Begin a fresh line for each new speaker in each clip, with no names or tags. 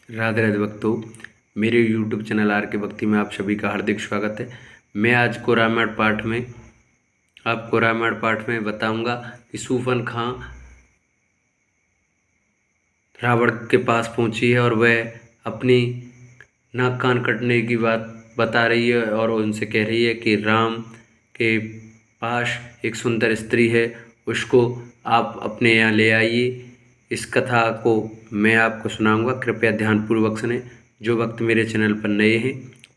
राधे राधे भक्तों, मेरे YouTube channel are के भक्ति में आप सभी का हार्दिक स्वागत है। मैं आज को रामायण पाठ में बताऊंगा कि सूफन खां रावण के पास पहुंची है और वह अपनी नाक कान कटने की बात बता रही है और उनसे कह रही है कि राम के पास एक सुंदर स्त्री है, उसको आप अपने यहाँ ले आइए। इस कथा को मैं आपको सुनाऊंगा, कृपया ध्यानपूर्वक सुनें। जो भक्त मेरे चैनल पर नए हैं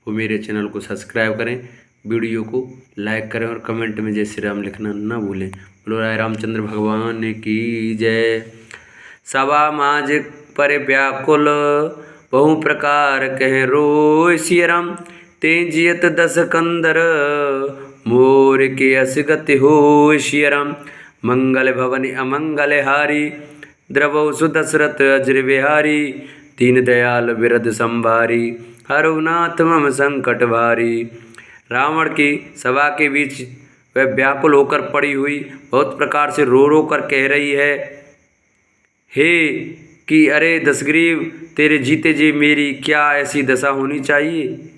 वो मेरे चैनल को सब्सक्राइब करें, वीडियो को लाइक करें और कमेंट में जय श्री राम लिखना ना भूलें। बोलो राय रामचंद्र भगवान की जय। सभा माज पर व्याकुल बहु प्रकार कह रोय सिय राम, तेजियत दस कंदर मोर के असगति हो सिय राम। मंगल भवन अमंगल हारी, द्रवौ सुदशरथ अजर बिहारी, दीन दयाल विरद संभारी, हरनाथ मम संकट भारी। रावण की सभा के बीच वह व्याकुल होकर पड़ी हुई बहुत प्रकार से रो कर कह रही है, हे कि अरे दशग्रीव, तेरे जीते जी मेरी क्या ऐसी दशा होनी चाहिए।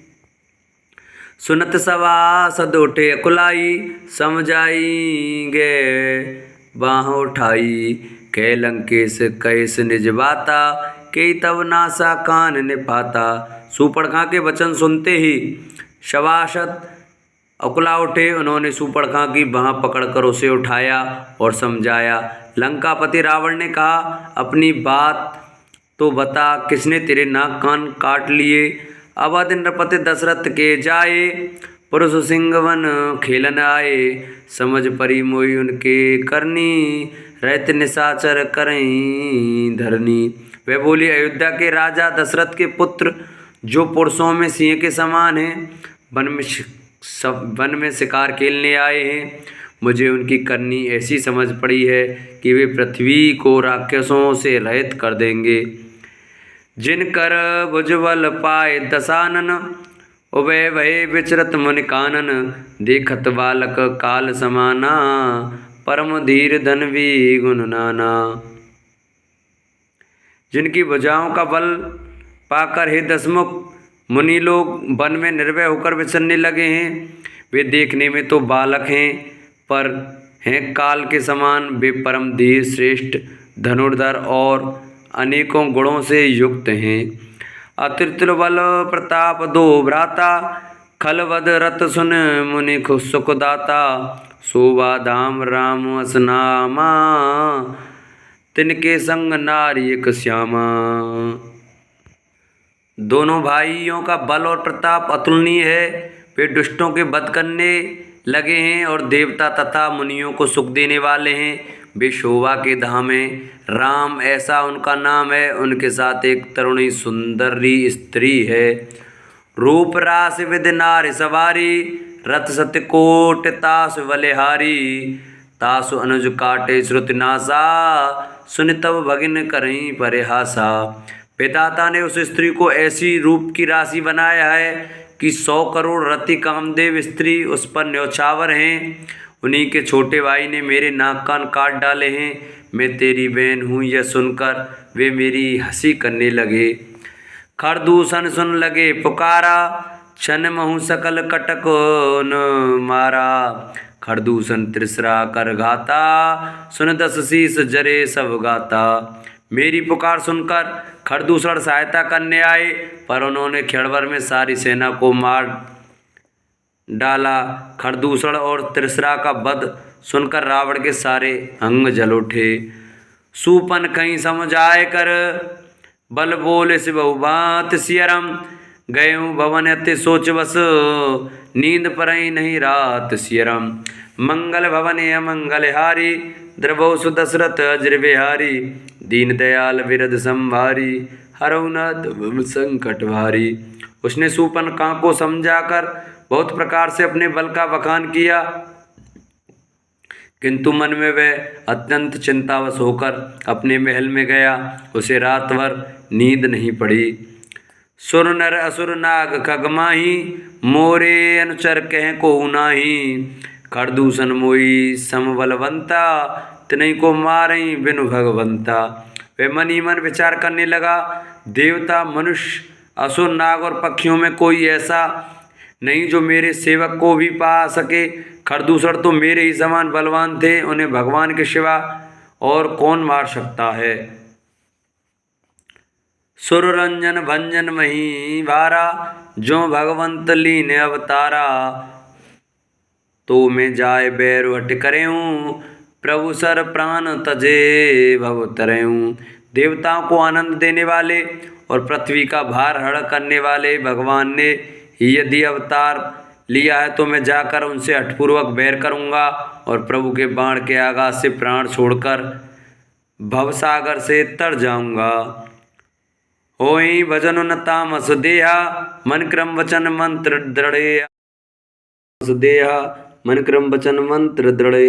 सुनत सभासद उठे अकुलाई, समझाएंगे बाह उठाई। कै लंकेश कैस निज बाता, के तब नासा कान ने पाता। सूर्पणखा के वचन सुनते ही सभासद अकुला उठे। उन्होंने सूर्पणखा की बाह पकड़कर उसे उठाया और समझाया। लंकापति रावण ने कहा, अपनी बात तो बता, किसने तेरे नाक कान काट लिए। अवध नृपति दशरथ के जाए, पुरुष सिंह वन खेलन आए। समझ परी मोई उनके करनी, रहत निशाचर करें धरनी। वे बोली, अयोध्या के राजा दशरथ के पुत्र जो पुरुषों में सिंह के समान हैं, वन में शिकार खेलने आए हैं। मुझे उनकी करनी ऐसी समझ पड़ी है कि वे पृथ्वी को राक्षसों से रहित कर देंगे। जिनकर भुजबल पाए दशानन, उभय भय विचरत मुनि कानन। देखत बालक काल समाना, परम धीर धनवी गुण नाना। जिनकी भुजाओं का बल पाकर हे दशमुख मुनि लोग वन में निर्भय होकर विचरने लगे हैं। वे देखने में तो बालक हैं, पर हैं काल के समान। वे परम धीर, श्रेष्ठ धनुर्धर और अनेकों गुणों से युक्त हैं। अतिरिक्त बल प्रताप दो भ्राता, खलवद रत सुन मुनि सुखदाता। शोभा धाम राम असनामा, तिनके संग नारी एक श्यामा। दोनों भाइयों का बल और प्रताप अतुलनीय है। वे दुष्टों के वध करने लगे हैं और देवता तथा मुनियों को सुख देने वाले हैं। वे शोभा के धाम हैं, राम ऐसा उनका नाम है। उनके साथ एक तरुणी सुंदरी स्त्री है। रूप रास विद नार सवारी, रथ सत्य कोट तास बलिहारी। तासु अनुज काटे श्रुति नासा, सुन तब भगिन करहीं परिहासा। विधाता ने उस स्त्री को ऐसी रूप की राशि बनाया है कि 100 करोड़ रति कामदेव स्त्री उस पर न्यौछावर हैं। उन्हीं के छोटे भाई ने मेरे नाक कान काट डाले हैं। मैं तेरी बहन हूँ यह सुनकर वे मेरी हंसी करने लगे। खरदूषण सुन लगे पुकारा, क्षण महु सकल कटक न मारा। खरदूषण त्रिसरा कर घाता, सुन दस शीस जरे सब गाता। मेरी पुकार सुनकर खरदूषण सहायता करने आए, पर उन्होंने क्षणभर में सारी सेना को मार डाला। खरदूषण और त्रिसरा का वध सुनकर रावण के सारे अंग जल उठे। सूपन कहीं समझाए कर, बल बोले से बहुबात सियरम। गयऊँ भवन अति सोच बस, नींद परई नहीं रात सियरम। मंगल भवन अमंगल हारी, द्रवौ सुदशरथ अजर बिहारी। दीन दयाल विरद संभारी, हरनाथ मम संकट भारी। उसने सूर्पणखा को समझाकर बहुत प्रकार से अपने बल का बखान किया, किंतु मन में वह अत्यंत चिंतावश होकर अपने महल में गया। उसे रात भर नींद नहीं पड़ी। सुर नर असुर नाग खगमाही, मोरे अनुचर कह को नाही। खरदूषण मोई समबलवंता, तिन्हीं को मारई बिनु भगवंता। वह मन ही मन विचार करने लगा, देवता, मनुष्य, असुर, नाग और पक्षियों में कोई ऐसा नहीं जो मेरे सेवक को भी पा सके। खरदूषण तो मेरे ही समान बलवान थे, उन्हें भगवान के सिवा और कौन मार सकता है। सुररंजन भंजन मही भारा, जो भगवंत लीन अवतारा। तो मैं जाय बैर हट करेऊँ, प्रभु सर प्राण तजे भव तरेऊँ। देवताओं को आनंद देने वाले और पृथ्वी का भार हरण करने वाले भगवान ने यदि अवतार लिया है तो मैं जाकर उनसे हठपूर्वक बैर करूँगा और प्रभु के बाण के आघात से प्राण छोड़कर भवसागर से तर जाऊँगा। होई भजन न तामस देहा, मन क्रम वचन मंत्र दृढ़े देहा, मन क्रम वचन मंत्र दृढ़े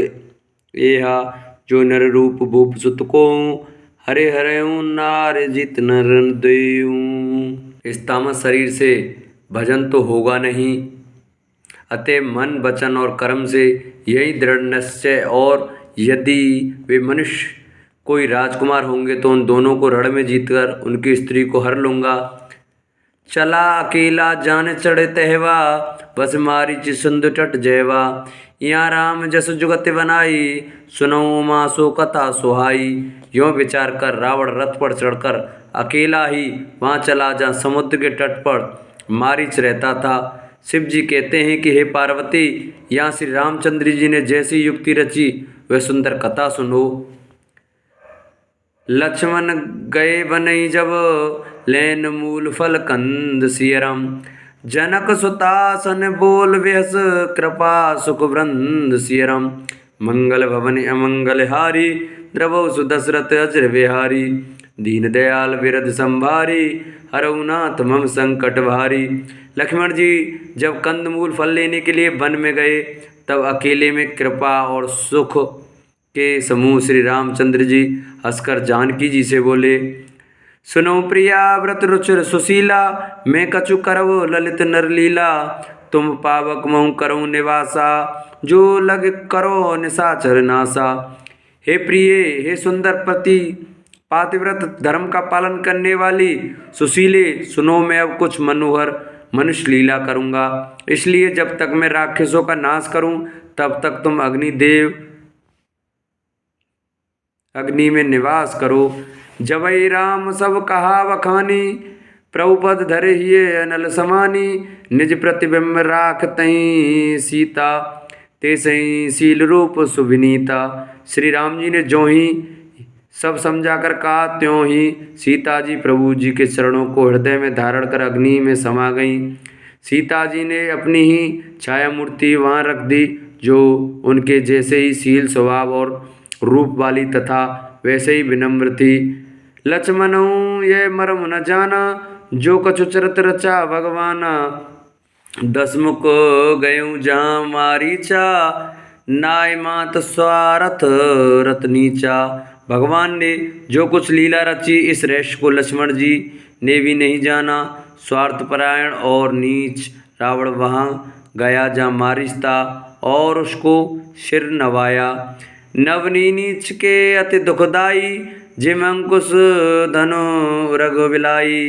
एहा। जो नर रूप भूप सुत को, हरे हरे नार जित नर देऊं। इस तामस शरीर से भजन तो होगा नहीं, अतः मन वचन और कर्म से यही दृढ़ निश्चय। और यदि वे मनुष्य कोई राजकुमार होंगे तो उन दोनों को रण में जीतकर उनकी स्त्री को हर लूँगा। चला अकेला जान चढ़े तहवा, बस मारी सुंद टट जयवा। यहाँ राम जस जुगत बनाई, सुनो मासो कथा सुहाई। यों विचार कर रावण रथ पर चढ़कर अकेला ही वहाँ चला जहाँ समुद्र के तट पर मारीच रहता था। शिव जी कहते हैं कि हे पार्वती, यहाँ श्री रामचंद्र जी ने जैसी युक्ति रची वह सुंदर कथा सुनो। लक्ष्मण गए बनई जब, लैन मूल फल कंद सियरम। जनक सुतासन बोल व्यस, कृपा सुख वृंद सियरम। मंगल भवन अमंगल हारी, द्रवौ सुदशरथ अजर विहारी। दीन दयाल विरद संभारी, हरउनाथ मम संकट भारी। लक्ष्मण जी जब कंदमूल फल लेने के लिए वन में गए तब अकेले में कृपा और सुख के समूह श्री रामचंद्र जी हंसकर जानकी जी से बोले, सुनो प्रिया व्रत रुचिर सुशीला, मैं कछु करव ललित नरलीला। तुम पावक महु करो निवासा, जो लग करो निशाचर नासा। हे प्रिय, हे सुंदर पति पातिव्रत धर्म का पालन करने वाली सुशीले, सुनो मैं अब कुछ मनोहर मनुष्य लीला करूँगा। इसलिए जब तक मैं राक्षसों का नाश करूँ तब तक तुम अग्नि में निवास करो। जबई राम सब कहा बखानी, प्रभुपद धरे हिये अनल समानी। निज प्रतिबिंब राख तहीं सीता, ते सही शील रूप सुभिनीता। श्री राम जी ने जो ही सब समझाकर कहा त्यों ही सीता जी प्रभु जी के चरणों को हृदय में धारण कर अग्नि में समा गईं। सीता जी ने अपनी ही छाया मूर्ति वहाँ रख दी, जो उनके जैसे ही शील स्वभाव और रूप वाली तथा वैसे ही विनम्र थी। लक्ष्मणों ये मर्म न जाना, जो कछु चरत रचा भगवाना। दसमुख गयऊँ जहाँ मारीचा, नाय मात स्वारथ रतनीचा। भगवान ने जो कुछ लीला रची इस रहस्य को लक्ष्मण जी ने भी नहीं जाना। स्वार्थपरायण और नीच रावण वहाँ गया जहाँ मारीच था और उसको सिर नवाया। नवनी नीच के अति दुखदाई, जिम अंकुश धनु रघु बिलाई।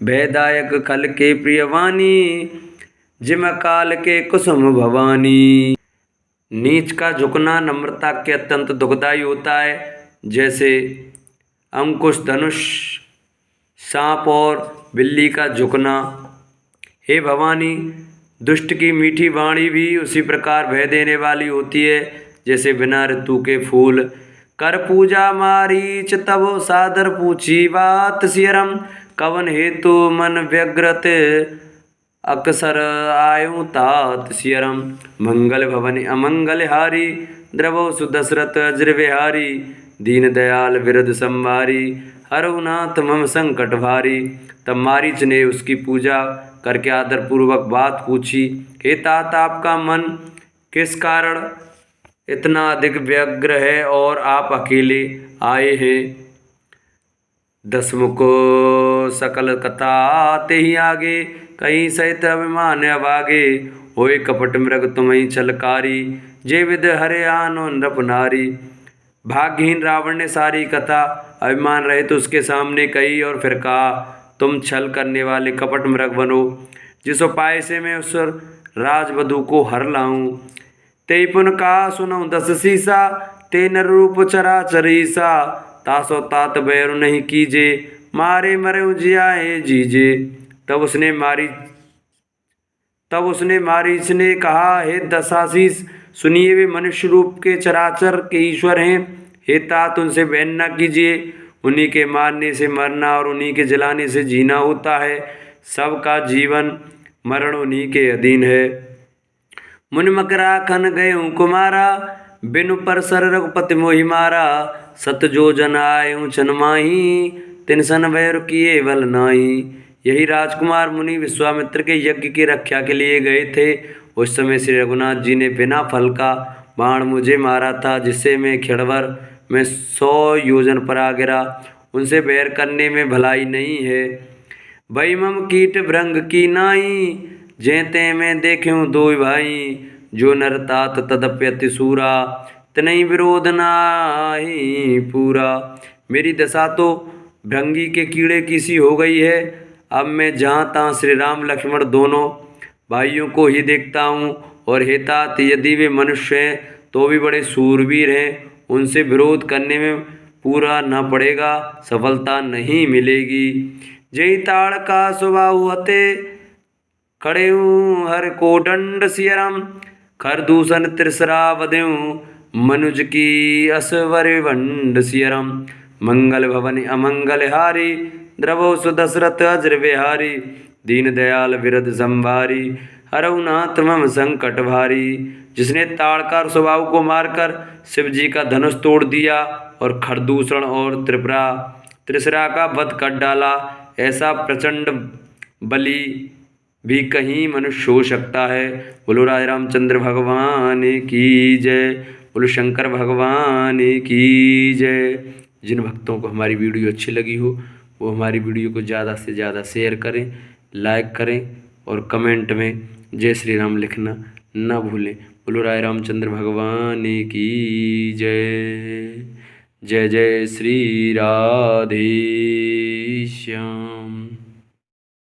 भयदायक खल के प्रियवानी, जिम काल के कुसुम भवानी। नीच का झुकना नम्रता के अत्यंत दुखदायी होता है, जैसे अंकुश धनुष, सांप और बिल्ली का झुकना। हे भवानी, दुष्ट की मीठी वाणी भी उसी प्रकार भय देने वाली होती है जैसे बिना ऋतु के फूल। कर पूजा मारीच तब सादर पूछी बात सियरम। कवन हेतु मन व्यग्रत, अक्सर आयु तात सियरम। मंगल भवन अमंगल हारी, द्रवौ सुदशरथ अज्र विहारी। दीन दयाल विरद संभारी, हरउनाथ मम संकट भारी। तब मारीच ने उसकी पूजा करके आदर पूर्वक बात पूछी, हे तात, आपका मन किस कारण इतना अधिक व्यग्र है और आप अकेले आए हैं। दसमुख सकल कथा ते ही आगे, कहीं सहित अभिमान अभागे। होए कपट मृग तुम्हें छलकारी, जे विद हरे आनो नृप नारी। भाग्यहीन रावण ने सारी कथा अभिमान रहित उसके सामने कही और फिर कहा, तुम छल करने वाले कपट मृग बनो, जिस उपाय से मैं उस राजवधू को हर लाऊं। ते पुन कहा सुनऊं दस सीसा, ते नर रूप चराचरीसा, तासो तात बैरु नहीं कीजे, मारे मरे जियाए जीजे। तब उसने मारीच ने कहा, हे दशाशीष, सुनिए वे मनुष्य रूप के चराचर के ईश्वर हैं। हे तात उनसे बैन न कीजिए, उन्हीं के मारने से मरना और उन्हीं के जलाने से जीना होता है। सबका जीवन मरण उन्हीं के अधीन है। मुनि मकरा खन गए कुमारा, बिनु परसर रघुपति मोहि मारा। सत जो जन आयु छन माही, तिन सन बैर किए बल नाही। यही राजकुमार मुनि विश्वामित्र के यज्ञ की रक्षा के लिए गए थे। उस समय श्री रघुनाथ जी ने बिना फल का बाण मुझे मारा था, जिससे मैं क्षणभर में 100 योजन पर आ गिरा। उनसे बैर करने में भलाई नहीं है। भई मम कीट भृंग की नाई, जेते में देख्यूं दो भाई। जो नर तात तदप्यति सूरा, तनई विरोध नाही पूरा। मेरी दशा तो भृंगी के कीड़े की सी हो गई है। अब मैं जहाँ तहाँ श्री राम लक्ष्मण दोनों भाइयों को ही देखता हूँ। और हे तात, यदि वे मनुष्य हैं तो भी बड़े सूरवीर हैं। उनसे विरोध करने में पूरा न पड़ेगा, सफलता नहीं मिलेगी। जय ताड़ का स्वभाव हते, खड़े हर को दंड सियरम। खर दूषण त्रिसरा बदेऊं, मनुज की असवर भंड सियरम। मंगल भवन अमंगल हारी, द्रवो सुदशरथ अज्र बिहारी। दीन दयाल विरद संभारी, हरऊ नाथ मम संकट भारी। जिसने ताड़कार स्वभाव को मारकर शिव जी का धनुष तोड़ दिया और खरदूषण और त्रिसरा का वध कर डाला, ऐसा प्रचंड बली भी कहीं मनुष्य हो सकता है। बोलो राज रामचंद्र भगवान की जय, बोलो शंकर भगवान की जय। जिन भक्तों को हमारी वीडियो अच्छी लगी हो वो हमारी वीडियो को ज़्यादा से ज़्यादा शेयर करें, लाइक करें और कमेंट में जय श्री राम लिखना न भूलें। बोलो राय रामचंद्र भगवान की जय। जय जय श्री राधे श्याम।